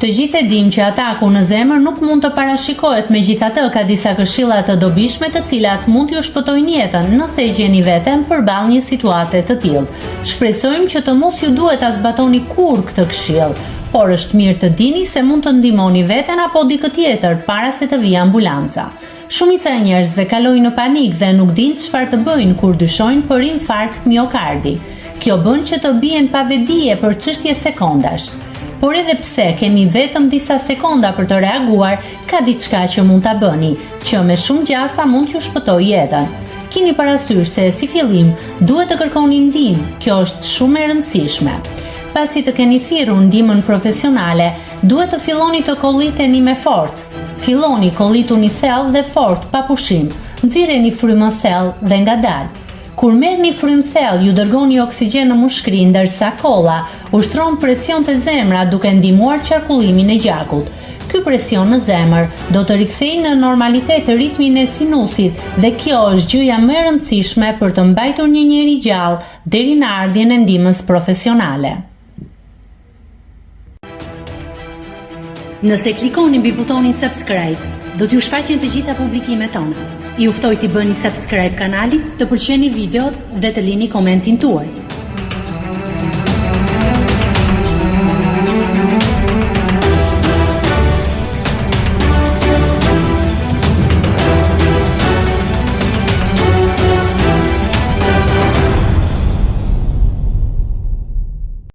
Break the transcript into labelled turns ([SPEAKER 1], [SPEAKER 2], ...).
[SPEAKER 1] Të gjithë e dim që ataku në zemër nuk mund të parashikohet, megjithatë ka disa këshilla të dobishme të cilat mund t'ju shpëtojnë jetën nëse e gjeni veten përballë një situate të tillë. Shpresojmë që të mos ju duhet ta zbatoni kurrë këtë këshill, por është mirë të dini se mund të ndihmoni veten apo dikë tjetër para se të vijë ambulanca. Shumica e njerëzve kalojnë në panik dhe nuk dinë çfarë të bëjnë kur dyshojnë për infarkt miokardi. Kjo bën që të bien pa vedije për çështje sekondash. Por edhe pse keni vetëm disa sekonda për të reaguar, ka diçka që mund ta bëni, që me shumë gjasa mund t'ju shpëtojë jetën. Keni parasysh se si fillim duhet të kërkoni ndihmë, kjo është shumë e rëndësishme. Pasi të keni thirrur ndihmën profesionale, duhet të filloni të kolliteni me forcë. Filloni kollituni thellë dhe fort, pa pushim. Nxirreni frymën thellë dhe ngadalë. Kur merrni frymë thellë, ju dërgoni oksigjen në mushkëri, ndërsa kolla ushtron presion të zemra duke ndihmuar qarkullimin e gjakut. Ky presion në zemër do të rikthejë në normalitet ritmin e sinusit dhe kjo është gjëja më e rëndësishme për të mbajtur një njeri gjallë deri në ardhjën e ndihmës profesionale. Nëse klikoni mbi butonin subscribe, do t'ju shfaqen të gjitha publikimet tona. Ju ftoj t'i bëni subscribe kanalit, të pëlqeni videot dhe të lini komentin tuaj.